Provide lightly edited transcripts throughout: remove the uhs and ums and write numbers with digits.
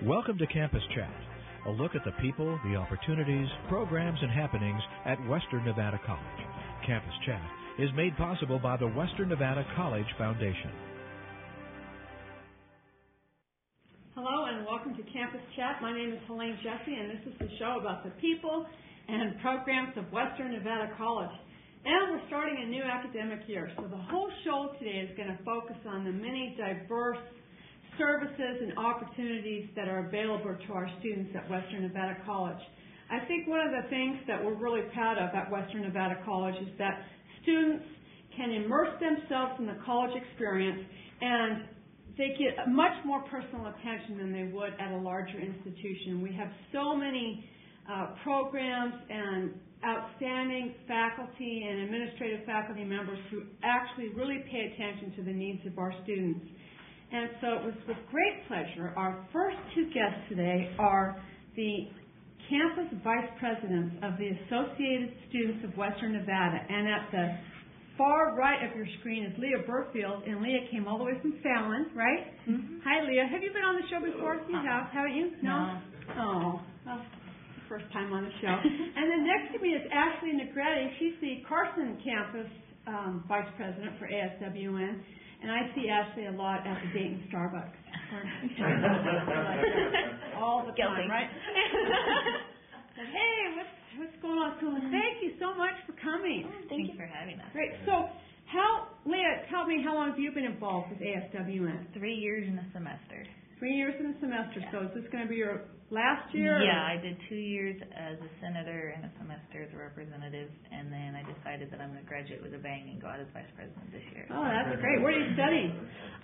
Welcome to Campus Chat, a look at the people, the opportunities, programs, and happenings at Western Nevada College. Campus Chat is made possible by the Western Nevada College Foundation. Hello and welcome to Campus Chat. My name is Helaine Jesse, and this is the show about the people and programs of Western Nevada College. And we're starting a new academic year, so the whole show today is going to focus on the many diverse services and opportunities that are available to our students at Western Nevada College. I think one of the things that we're really proud of at Western Nevada College is that students can immerse themselves in the college experience, and they get much more personal attention than they would at a larger institution. We have so many programs and outstanding faculty and administrative faculty members who actually really pay attention to the needs of our students. And so it was with great pleasure. Our first two guests today are the campus vice presidents of the Associated Students of Western Nevada. And at the far right of your screen is Leah Burfield. And Leah came all the way from Fallon, right? Mm-hmm. Hi, Leah. Have you been on the show before? You have, haven't you? No? Oh, well, first time on the show. And then next to me is Ashlee Negrete. She's the Carson campus vice president for ASWN. And I see Ashlee a lot at the Dayton Starbucks. All the time, right? But hey, what's going on? So thank you so much for coming. Thank you for having us. Great. So Leah, tell me, how long have you been involved with ASWN? 3 years in a semester. 3 years in a semester. So is this going to be your last year? Yeah, I did 2 years as a senator and a semester as a representative, and then I decided that I'm going to graduate with a bang and go out as vice president this year. Oh, that's great. What are you studying?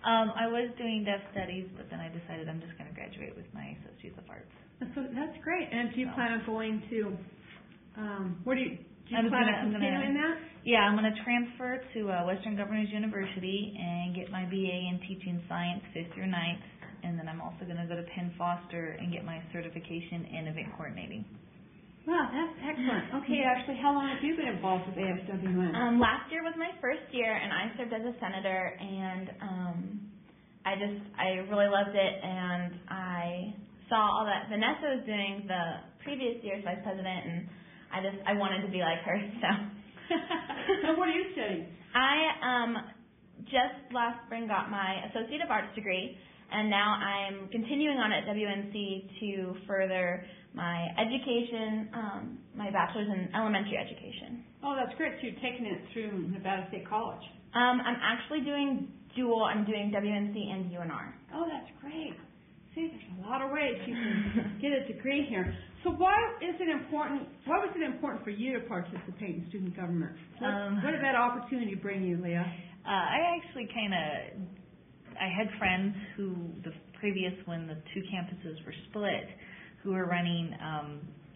I was doing deaf studies, but then I decided I'm just going to graduate with my Associate of Arts. So that's great. And do you plan on going to, do you plan on continuing that? Yeah, I'm going to transfer to Western Governors University and get my BA in Teaching Science 5th through 9th. And then I'm also going to go to Penn Foster and get my certification in event coordinating. Wow, that's excellent. Okay, Ashlee, how long have you been involved with ASWN? Last year was my first year, and I served as a senator, and I really loved it, and I saw all that Vanessa was doing the previous year's vice president, and I wanted to be like her, so. And what are you studying? I just last spring got my Associate of Arts degree, and now I'm continuing on at WNC to further my education, my bachelor's in elementary education. Oh, that's great. So you're taking it through Nevada State College. I'm actually doing dual. I'm doing WNC and UNR. Oh, that's great. See, there's a lot of ways you can get a degree here. So why was it important for you to participate in student government? What did that opportunity bring you, Leah? I actually I had friends who, when the two campuses were split, who were running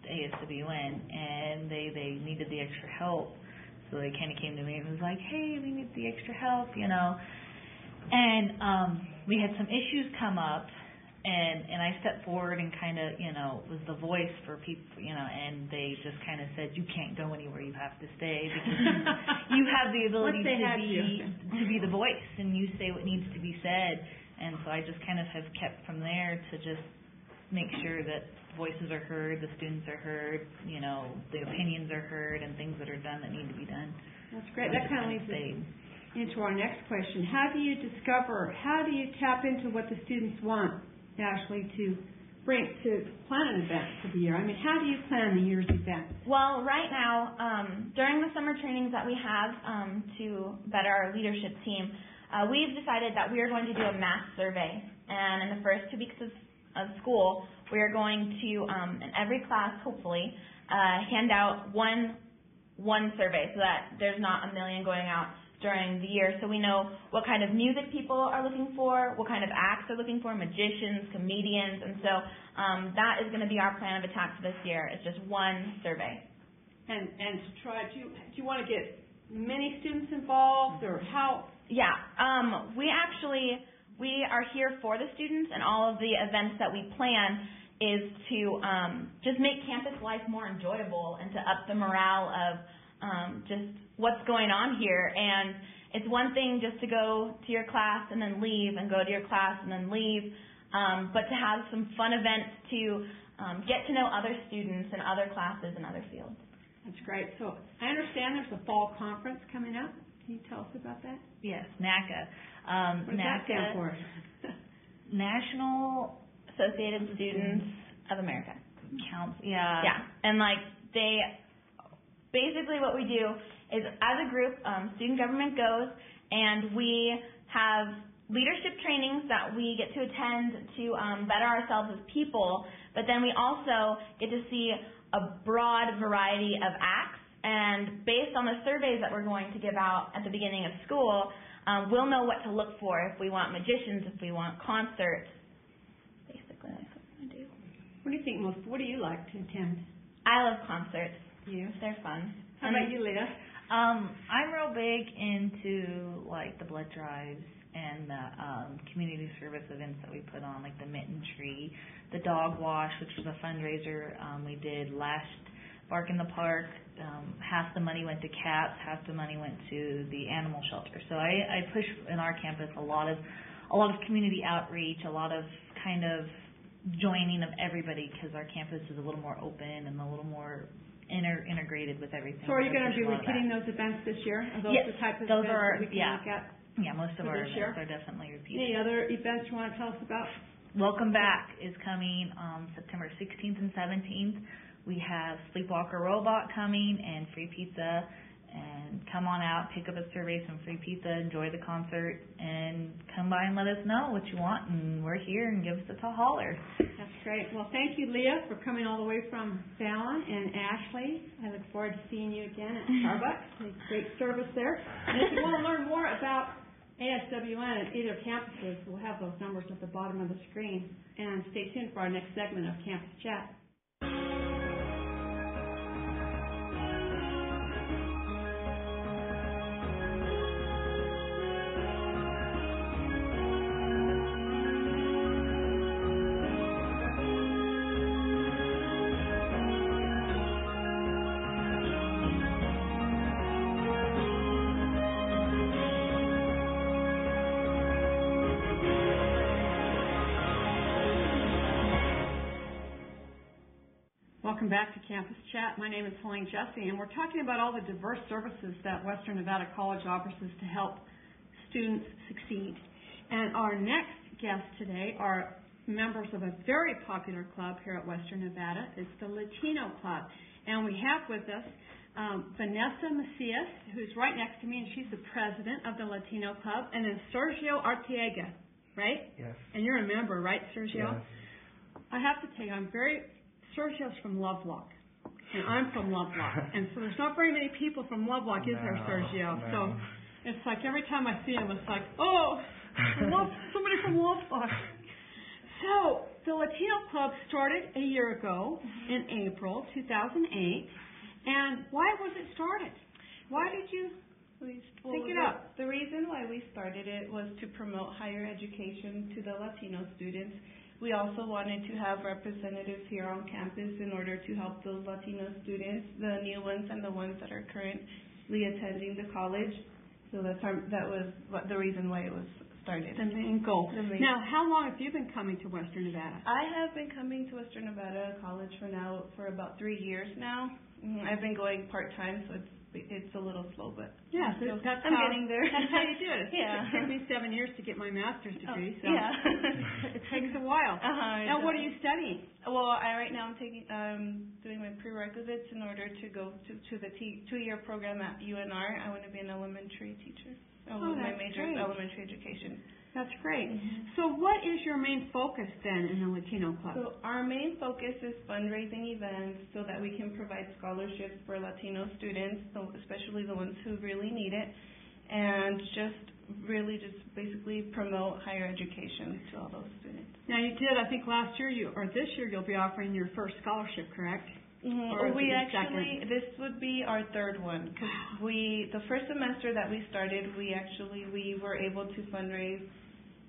ASWN, and they needed the extra help. So they kind of came to me and was like, hey, we need the extra help, And we had some issues come up, and I stepped forward and kind of, was the voice for people, and they just kind of said, you can't go anywhere, you have to stay, because you have the ability to be the voice, and you say what needs to be said. And so I just kind of have kept from there to just make sure that voices are heard, the students are heard, the opinions are heard, and things that are done that need to be done. That's great. That kind of leads us into our next question. How do you tap into what the students want, Ashlee, to plan an event for the year? I mean, how do you plan the year's event? Well, right now, during the summer trainings that we have to better our leadership team, we've decided that we are going to do a mass survey. And in the first 2 weeks of school, we are going to, in every class, hopefully, hand out one survey so that there's not a million going out during the year, so we know what kind of music people are looking for, what kind of acts they're looking for, magicians, comedians, and so that is going to be our plan of attack for this year. It's just one survey. And to try, do you want to get many students involved, or how? Yeah, we are here for the students, and all of the events that we plan is to just make campus life more enjoyable and to up the morale of just what's going on here. And it's one thing just to go to your class and then leave, and go to your class and then leave. but to have some fun events to get to know other students and other classes and other fields. That's great. So I understand there's a fall conference coming up. Can you tell us about that? Yes, NACA. What does that stand for? National Associated Students of America. Counts. Yeah. Yeah, and they basically what we do is as a group, student government goes and we have leadership trainings that we get to attend to better ourselves as people, but then we also get to see a broad variety of acts, and based on the surveys that we're going to give out at the beginning of school, we'll know what to look for if we want magicians, if we want concerts. Basically, that's what we're going to do. What do you think most? What do you like to attend? I love concerts. You? They're fun. How about you, Leah? I'm real big into the blood drives and the community service events that we put on, like the mitten tree, the dog wash, which was a fundraiser we did last Bark in the Park. Half the money went to cats, half the money went to the animal shelter. So I push in our campus a lot of community outreach, a lot of kind of joining of everybody, because our campus is a little more open and a little more integrated with everything. So are you going to be repeating those events this year? Are those yes, the type of those events are, that we can look at? Yeah, most of our events are definitely repeated. Any other events you want to tell us about? Welcome Back is coming September 16th and 17th. We have Sleepwalker Robot coming and free pizza. And come on out, pick up a survey, some free pizza, enjoy the concert, and come by and let us know what you want. And we're here, and give us a holler. That's great. Well, thank you, Leah, for coming all the way from Fallon, and Ashlee. I look forward to seeing you again at Starbucks. Great service there. And if you want to learn more about ASWN at either campuses, we'll have those numbers at the bottom of the screen. And stay tuned for our next segment of Campus Chat. Welcome back to Campus Chat. My name is Helaine Jesse, and we're talking about all the diverse services that Western Nevada College offers us to help students succeed. And our next guests today are members of a very popular club here at Western Nevada. It's the Latino Club. And we have with us Vanessa Macias, who's right next to me, and she's the president of the Latino Club, and then Sergio Arteaga, right? Yes. And you're a member, right, Sergio? Yes. I have to tell you, Sergio's from Lovelock, and I'm from Lovelock, and so there's not very many people from Lovelock, is there, Sergio? No. So it's like every time I see him, it's like, oh, I love somebody from Lovelock. So the Latino Club started a year ago in April 2008, and why was it started? Why did you think it up? The reason why we started it was to promote higher education to the Latino students. We also wanted to have representatives here on campus in order to help those Latino students, the new ones and the ones that are currently attending the college. So that was the reason why it was started. The main goal. Now, how long have you been coming to Western Nevada? I have been coming to Western Nevada College for about 3 years now. I've been going part-time, so it's a little slow, but yeah, I'm getting there. That's how you do it. Yeah. It took me 7 years to get my master's degree, so yeah. It takes a while. Now, what are you studying? Well, right now I'm doing my prerequisites in order to go to the 2-year program at UNR. I want to be an elementary teacher. My major is elementary education. That's great. Mm-hmm. So what is your main focus then in the Latino Club? So our main focus is fundraising events so that we can provide scholarships for Latino students, so especially the ones who really need it, and just basically promote higher education to all those students. Now you did, I think last year this year you'll be offering your first scholarship, correct? Mm-hmm. This would be our third one, because the first semester that we started, we were able to fundraise.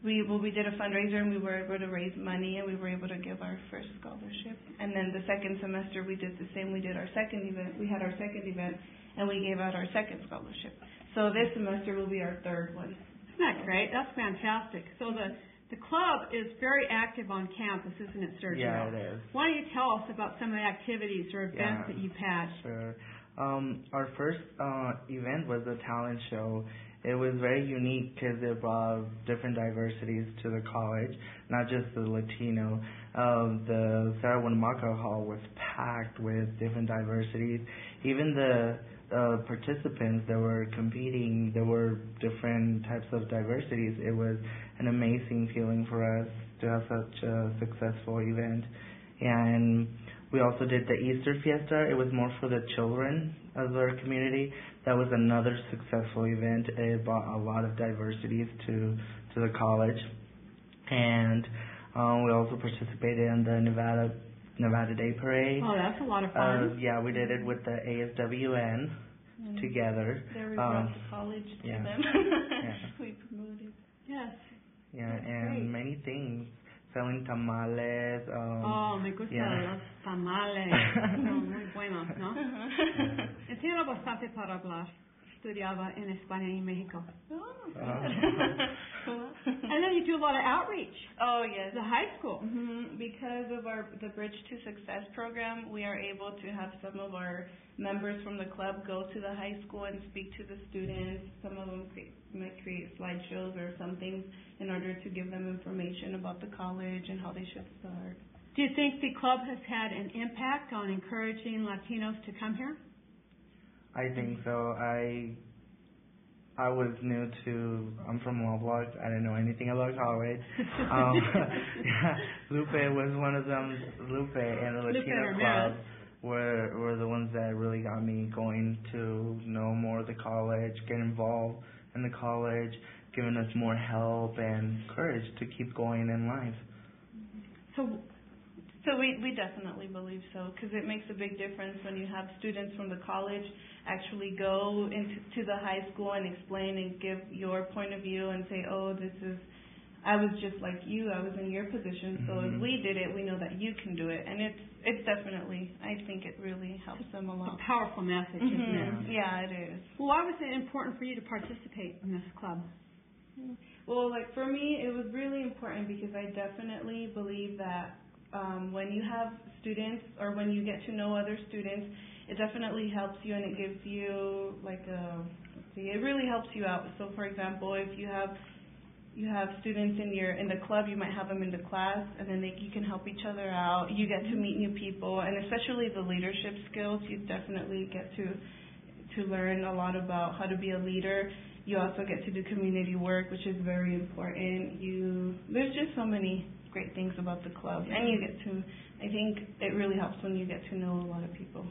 We did a fundraiser and we were able to raise money and we were able to give our first scholarship. And then the second semester we did the same. We did our second event. We had our second event and we gave out our second scholarship. So this semester will be our third one. Isn't that great? That's fantastic. So the The club is very active on campus, isn't it, Sergio? Yeah, it is. Why don't you tell us about some of the activities or events that you've had? Sure. Our first event was a talent show. It was very unique because it brought different diversities to the college, not just the Latino. The Sarah Winnemucca Hall was packed with different diversities. Even the participants that were competing, there were different types of diversities. It was an amazing feeling for us to have such a successful event. And we also did the Easter Fiesta. It was more for the children of our community. That was another successful event. It brought a lot of diversities to the college. And we also participated in the Nevada Day Parade. Oh, that's a lot of fun. Yeah, we did it with the ASWN together. There we brought the college to them. We promoted. Yes. Yeah, that's and great. many things. Selling tamales. Me gustan los tamales. Son muy buenos, ¿no? Entiendo bastante para hablar. Estudiaba en España y México. And then you do a lot of outreach. Oh, yes. The high school. Mm-hmm. Because of the Bridge to Success program, we are able to have some of our members from the club go to the high school and speak to the students. Some of them might create slideshows or something in order to give them information about the college and how they should start. Do you think the club has had an impact on encouraging Latinos to come here? I think so. I was new to, I'm from Lovelock. I didn't know anything about college. Lupe was one of them. Lupe and the Latino Club were the ones that really got me going to know more of the college, get involved in the college, giving us more help and courage to keep going in life. So we definitely believe so, because it makes a big difference when you have students from the college actually go into the high school and explain and give your point of view and say, oh, I was just like you, I was in your position, so if we did it, we know that you can do it. And it's definitely, I think it really helps them a lot. A powerful message, isn't it? Yeah, it is. Well, why was it important for you to participate in this club? Well, like for me, it was really important because I definitely believe that when you have students or when you get to know other students, it definitely helps you and it gives you it really helps you out. So for example, if you have students in the club, you might have them in the class and then you can help each other out. You get to meet new people, and especially the leadership skills, you definitely get to learn a lot about how to be a leader. You also get to do community work, which is very important. There's just so many great things about the club, and you get to, I think it really helps when you get to know a lot of people.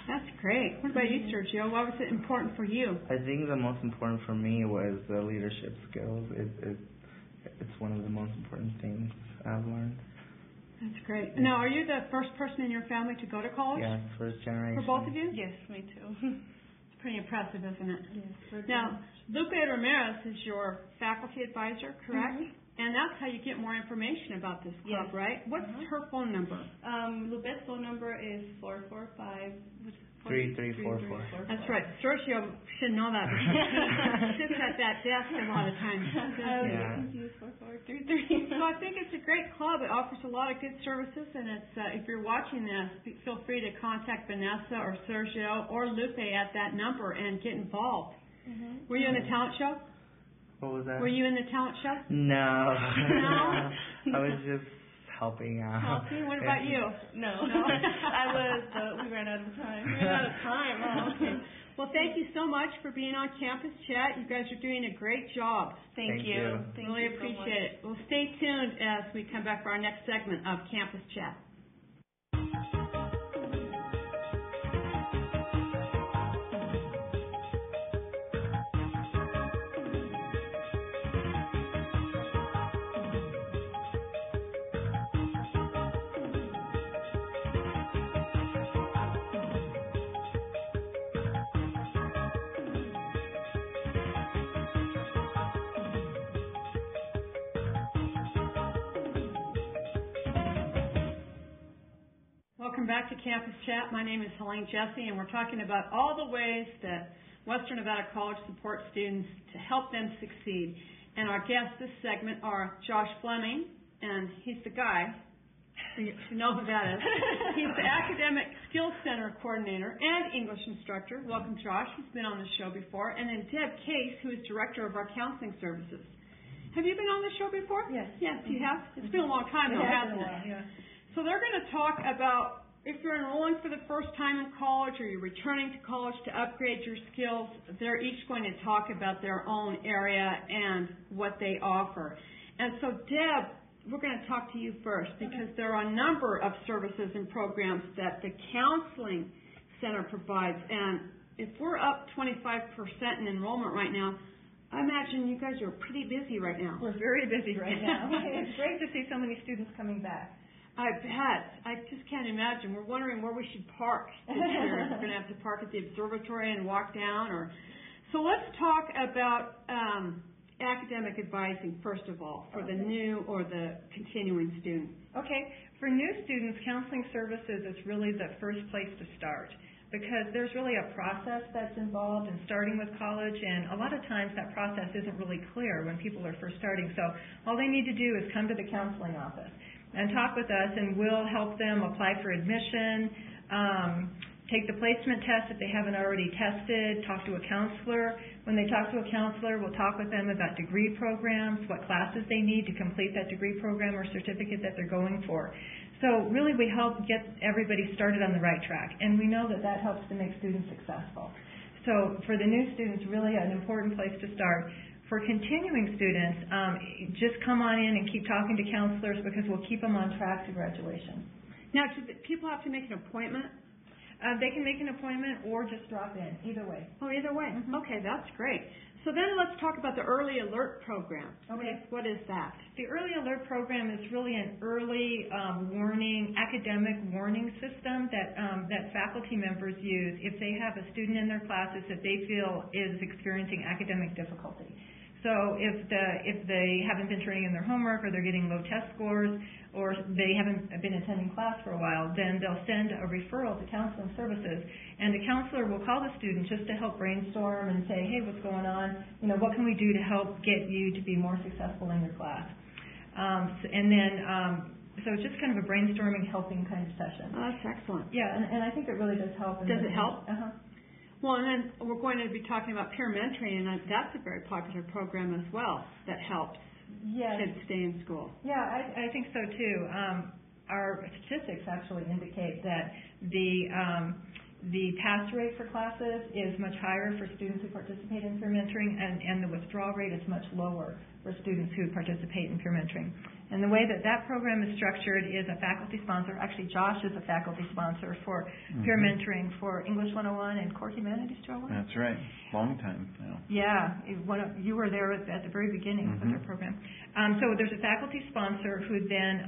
That's great. What about you, Sergio? Why was it important for you? I think the most important for me was the leadership skills. It's one of the most important things I've learned. That's great. Now, are you the first person in your family to go to college? Yes, first generation. For both of you? Yes, me too. It's pretty impressive, isn't it? Yes. Now, Lupe Ramirez is your faculty advisor, correct? Mm-hmm. And that's how you get more information about this club, right? What's her phone number? Lupe's phone number is 445-3344. That's right. Sergio should know that because he sits at that desk a lot of times. Use 4433. So I think it's a great club. It offers a lot of good services, and it's if you're watching this, feel free to contact Vanessa or Sergio or Lupe at that number and get involved. Mm-hmm. Were you in the talent show? What was that? Were you in the talent show? No. No? I was just helping out. Helping? What about you? No. I was, we ran out of time. We ran out of time. Oh, okay. Well, thank you so much for being on Campus Chat. You guys are doing a great job. Thank you. Really appreciate it. Well, stay tuned as we come back for our next segment of Campus Chat. Welcome back to Campus Chat. My name is Helaine Jesse, and we're talking about all the ways that Western Nevada College supports students to help them succeed. And our guests this segment are Josh Fleming, and he's the guy. You know who that is. He's the Academic Skills Center Coordinator and English Instructor. Welcome, Josh. He's been on the show before. And then Deb Case, who is Director of our Counseling Services. Have you been on the show before? Yes. Yes, you have? It's been a long time, though, hasn't it? Yeah. So they're going to talk about if you're enrolling for the first time in college or you're returning to college to upgrade your skills. They're each going to talk about their own area and what they offer. And so, Deb, we're going to talk to you first because there are a number of services and programs that the Counseling Center provides. And if we're up 25% in enrollment right now, I imagine you guys are pretty busy right now. We're very busy right now. It's great to see so many students coming back. I bet. I just can't imagine. We're wondering where we should park this year. We're going to have to park at the observatory and walk down. So let's talk about academic advising, first of all, for the new or the continuing student. Okay. For new students, counseling services is really the first place to start because there's really a process that's involved in starting with college, and a lot of times that process isn't really clear when people are first starting. So all they need to do is come to the counseling office and talk with us, and we'll help them apply for admission, take the placement test if they haven't already tested, talk to a counselor. When they talk to a counselor, we'll talk with them about degree programs, what classes they need to complete that degree program or certificate that they're going for. So really we help get everybody started on the right track, and we know that that helps to make students successful. So for the new students, really an important place to start. For continuing students, just come on in and keep talking to counselors because we'll keep them on track to graduation. Now, do people have to make an appointment? They can make an appointment or just drop in, either way. Oh, either way. Mm-hmm. Okay, that's great. So then let's talk about the Early Alert Program. Okay. What is that? The Early Alert Program is really an early warning, academic warning system that faculty members use if they have a student in their classes that they feel is experiencing academic difficulty. So if they haven't been turning in their homework or they're getting low test scores or they haven't been attending class for a while, then they'll send a referral to counseling services, and the counselor will call the student just to help brainstorm and say, hey, what's going on? You know, what can we do to help get you to be more successful in your class? So it's just kind of a brainstorming, helping kind of session. Oh, that's excellent. Yeah, and I think it really does help. Does it help? Uh-huh. Well, and then we're going to be talking about peer mentoring, and that's a very popular program as well that helps kids stay in school. Yeah, I think so too. Our statistics actually indicate that the pass rate for classes is much higher for students who participate in peer mentoring, and the withdrawal rate is much lower for students who participate in peer mentoring. And the way that program is structured is a faculty sponsor. Actually, Josh is a faculty sponsor for peer mentoring for English 101 and Core Humanities, Joe. That's right. Long time now. Yeah. You were there at the very beginning of their program. So there's a faculty sponsor who then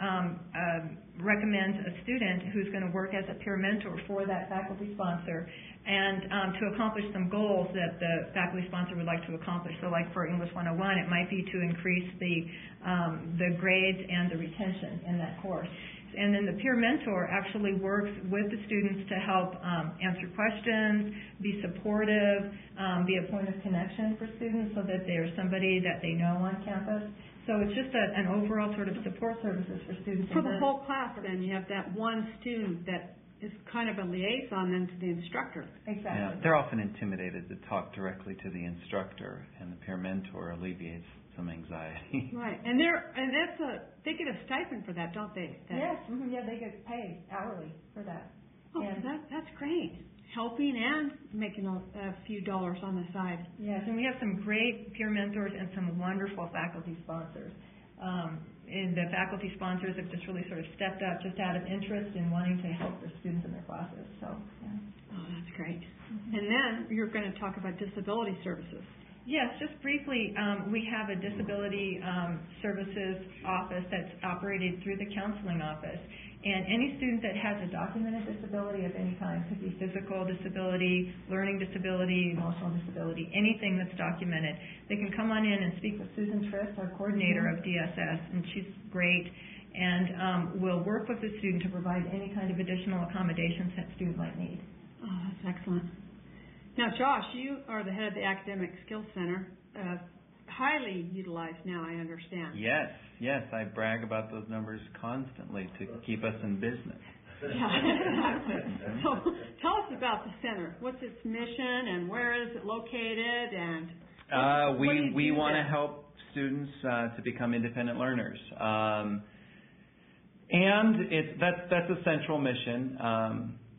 recommends a student who's going to work as a peer mentor for that faculty sponsor and to accomplish some goals that the faculty sponsor would like to accomplish. So like for English 101, it might be to increase the grades and the retention in that course. And then the peer mentor actually works with the students to help answer questions, be supportive, be a point of connection for students so that there's somebody that they know on campus. So it's just an overall sort of support services for students. For the whole class, then, you have that one student that is kind of a liaison then to the instructor. Exactly. Yeah, they're often intimidated to talk directly to the instructor, and the peer mentor alleviates some anxiety. Right, and they get a stipend for that, don't they? Yes, yeah, they get paid hourly for that. Oh, that's great. Helping and making a few dollars on the side. Yes, and we have some great peer mentors and some wonderful faculty sponsors. And the faculty sponsors have just really sort of stepped up just out of interest in wanting to help their students in their classes. So, yeah. Oh, that's great. And then you're going to talk about disability services. Yes, just briefly, we have a disability services office that's operated through the counseling office. And any student that has a documented disability of any kind, could be physical disability, learning disability, emotional disability, anything that's documented, they can come on in and speak with Susan Trist, our coordinator of DSS, and she's great, and we'll work with the student to provide any kind of additional accommodations that student might need. Oh, that's excellent. Now, Josh, you are the head of the Academic Skills Center. highly utilized now, I understand. Yes, I brag about those numbers constantly to keep us in business. Yeah, exactly. So tell us about the center. What's its mission and where is it located? And we want to help students to become independent learners, and that's a central mission.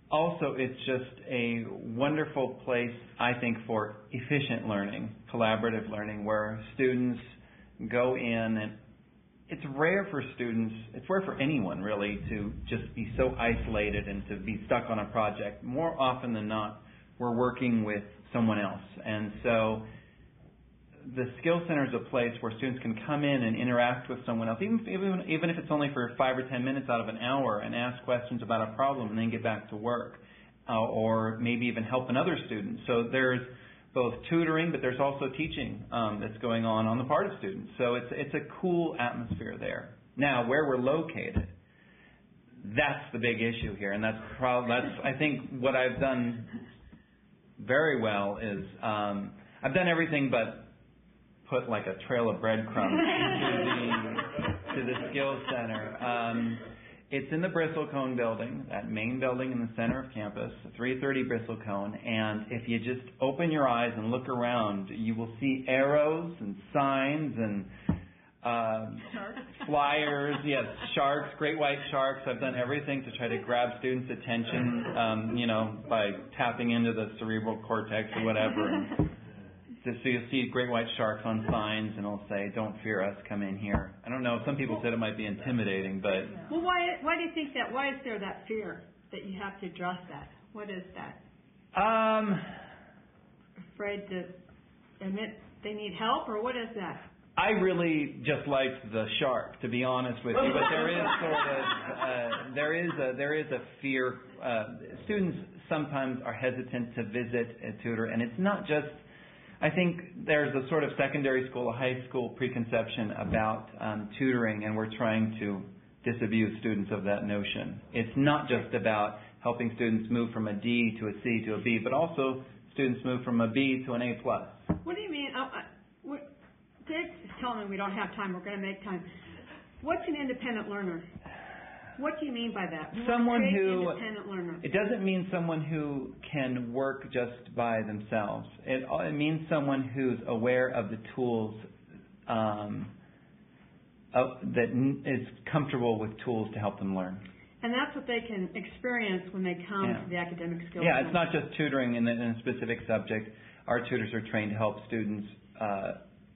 Also, it's just a wonderful place, I think, for efficient learning, collaborative learning, where students go in, and it's rare for students, it's rare for anyone really to just be so isolated and to be stuck on a project. More often than not, we're working with someone else. And so the Skill Center is a place where students can come in and interact with someone else, even if it's only for 5 or 10 minutes out of an hour, and ask questions about a problem and then get back to work, or maybe even help another student. So there's both tutoring, but there's also teaching that's going on the part of students. So it's a cool atmosphere there. Now, where we're located, that's the big issue here, and that's I think what I've done very well is I've done everything but put like a trail of breadcrumbs to the Skills Center. It's in the Bristlecone building, that main building in the center of campus, 330 Bristlecone, and if you just open your eyes and look around, you will see arrows and signs and flyers, yes, sharks, great white sharks. I've done everything to try to grab students' attention, by tapping into the cerebral cortex or whatever. And so you'll see great white sharks on signs, and it'll say, "Don't fear us, come in here." I don't know. Some people said it might be intimidating, but... Well, why do you think that? Why is there that fear that you have to address that? What is that? Afraid to admit they need help, or what is that? I really just liked the shark, to be honest with you, but there is sort of there is a fear. Students sometimes are hesitant to visit a tutor, and it's not just. I think there's a sort of secondary school, a high school preconception about tutoring, and we're trying to disabuse students of that notion. It's not just about helping students move from a D to a C to a B, but also students move from a B to an A+. What do you mean? Dave's telling me we don't have time. We're going to make time. What's an independent learner? What do you mean by that? Someone who, independent learner. It doesn't mean someone who can work just by themselves. It means someone who's aware of the tools, that is comfortable with tools to help them learn. And that's what they can experience when they come to the academic skills. Yeah, it's not just tutoring in a specific subject. Our tutors are trained to help students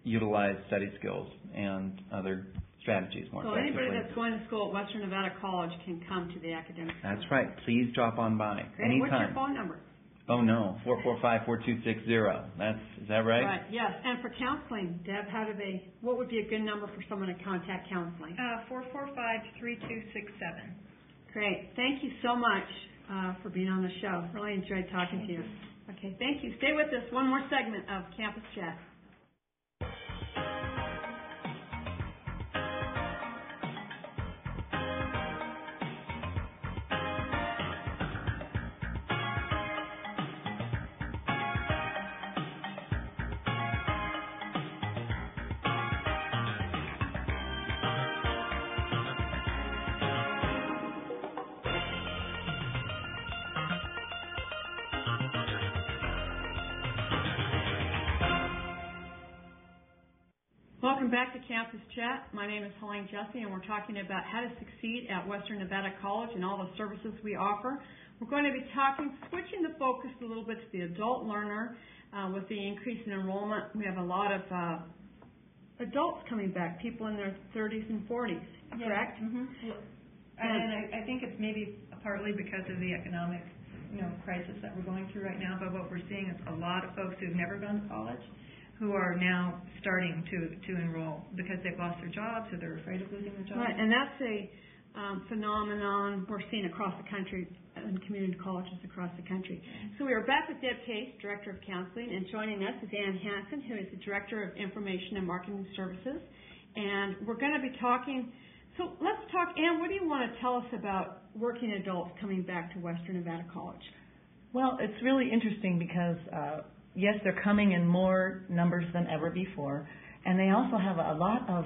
utilize study skills and other strategies more effectively. So anybody that's going to school at Western Nevada College can come to the academic skills. That's right. Please drop on by. Great. Anytime. What's your phone number? Oh, no. 445-4260. Is that right? Right, yes. And for counseling, Deb, what would be a good number for someone to contact counseling? 445-3267. Great. Thank you so much for being on the show. Really enjoyed talking to you. Okay, thank you. Stay with us. One more segment of Campus Chat. Welcome back to Campus Chat. My name is Helaine Jesse, and we're talking about how to succeed at Western Nevada College and all the services we offer. We're going to be switching the focus a little bit to the adult learner. With the increase in enrollment, we have a lot of adults coming back, people in their 30s and 40s, correct? Mm-hmm. And I think it's maybe partly because of the economic crisis that we're going through right now, but what we're seeing is a lot of folks who've never gone to college who are now starting to enroll because they've lost their jobs or they're afraid of losing their jobs. Right, and that's a phenomenon we're seeing across the country in community colleges across the country. So we are back with Deb Case, Director of Counseling, and joining us is Hansen, who is the Director of Information and Marketing Services. And we're going to be talking, so let's talk, Ann, what do you want to tell us about working adults coming back to Western Nevada College? Well, it's really interesting because yes, they're coming in more numbers than ever before, And they also have a lot of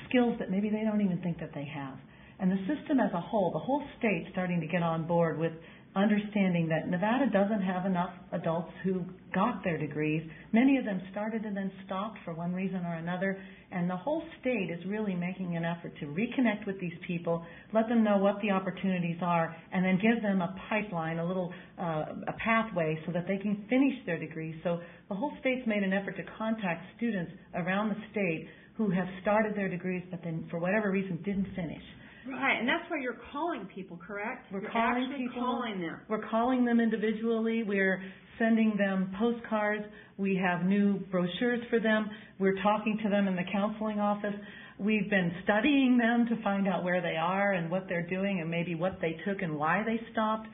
skills that maybe they don't even think that they have. And the system as a whole, the whole state starting to get on board with understanding that Nevada doesn't have enough adults who got their degrees. Many of them started and then stopped for one reason or another. And the whole state is really making an effort to reconnect with these people, let them know what the opportunities are, and then give them a pipeline, a pathway so that they can finish their degrees. So the whole state's made an effort to contact students around the state who have started their degrees but then for whatever reason didn't finish. Right, and that's why you're calling people, correct? We're you're calling actually people. Calling them. We're calling them individually. We're sending them postcards. We have new brochures for them. We're talking to them in the counseling office. We've been studying them to find out where they are and what they're doing and maybe what they took and why they stopped.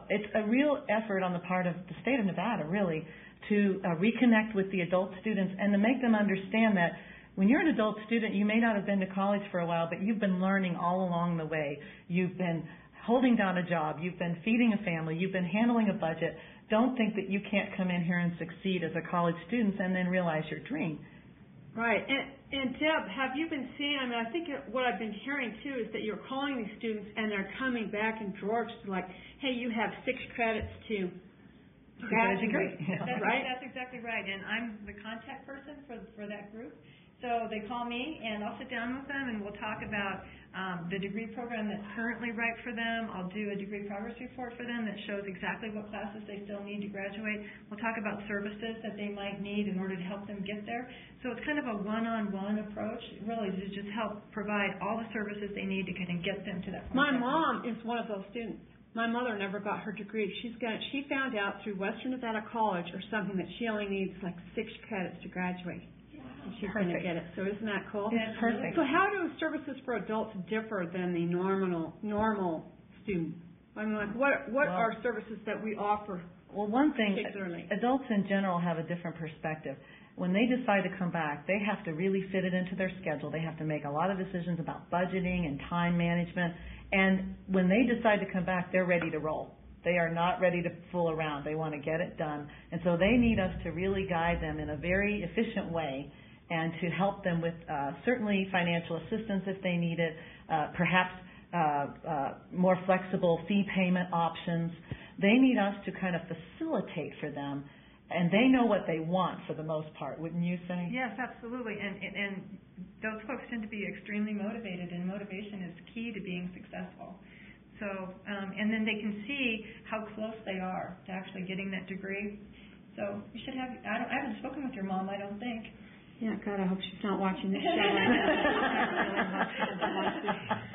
It's a real effort on the part of the state of Nevada, really, to reconnect with the adult students and to make them understand that when you're an adult student, you may not have been to college for a while, but you've been learning all along the way. You've been holding down a job. You've been feeding a family. You've been handling a budget. Don't think that you can't come in here and succeed as a college student and then realize your dream. Right. And Deb, have you been seeing, I think what I've been hearing too is that you're calling these students and they're coming back in droves to like, hey, you have 6 credits to graduate. Right? That's exactly right. And I'm the contact person for that group. So they call me, and I'll sit down with them, and we'll talk about the degree program that's currently right for them. I'll do a degree progress report for them that shows exactly what classes they still need to graduate. We'll talk about services that they might need in order to help them get there. So it's kind of a one-on-one approach, really, to just help provide all the services they need to kind of get them to that point. My mom is one of those students. My mother never got her degree. She found out through Western Nevada College or something that she only needs like 6 credits to graduate. She's going to get it. So isn't that cool? That's perfect. So how do services for adults differ than the normal student? I mean, like what are services that we offer? Well, one thing, particularly? Adults in general have a different perspective. When they decide to come back, they have to really fit it into their schedule. They have to make a lot of decisions about budgeting and time management. And when they decide to come back, they're ready to roll. They are not ready to fool around. They want to get it done. And so they need us to really guide them in a very efficient way and to help them with certainly financial assistance if they need it, perhaps more flexible fee payment options. They need us to kind of facilitate for them, and they know what they want for the most part, wouldn't you say? Yes, absolutely. And those folks tend to be extremely motivated, and motivation is key to being successful. So, and then they can see how close they are to actually getting that degree. So you should have, I haven't spoken with your mom, I don't think. Yeah, God, I hope she's not watching this show.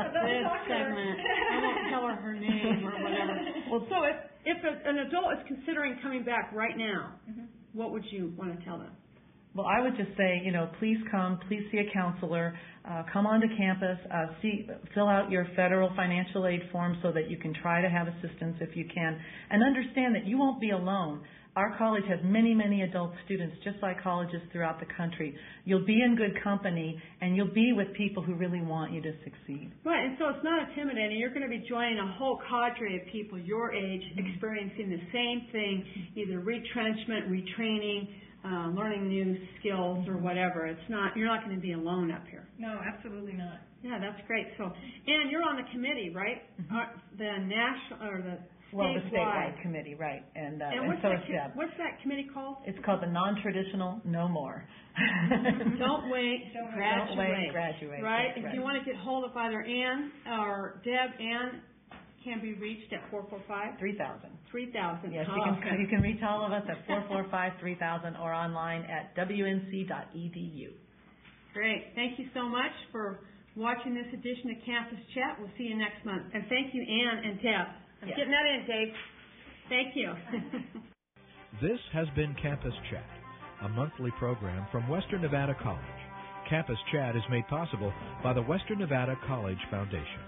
This segment. I won't tell her name or whatever. Well, so if an adult is considering coming back right now, what would you want to tell them? Well, I would just say, please come, please see a counselor, come onto campus, fill out your federal financial aid form so that you can try to have assistance if you can, and understand that you won't be alone. Our college has many, many adult students, just like colleges throughout the country. You'll be in good company, and you'll be with people who really want you to succeed. Right, and so it's not intimidating. You're going to be joining a whole cadre of people your age experiencing the same thing, either retrenchment, retraining, learning new skills or whatever. You're not going to be alone up here. No, absolutely not. Yeah, that's great. So, and you're on the committee, right? The national or the statewide committee, right? And what's so is Deb. What's that committee called? It's called the Non-Traditional No More. Don't wait, graduate. Don't wait, graduate. Right? If you want to get hold of either Ann or Deb, Ann can be reached at 445 3000. 3000. Yes, you can reach all of us at 445-3000 or online at wnc.edu. Great. Thank you so much for watching this edition of Campus Chat. We'll see you next month. And thank you, Ann and Deb. I'm getting that in, Dave. Thank you. This has been Campus Chat, a monthly program from Western Nevada College. Campus Chat is made possible by the Western Nevada College Foundation.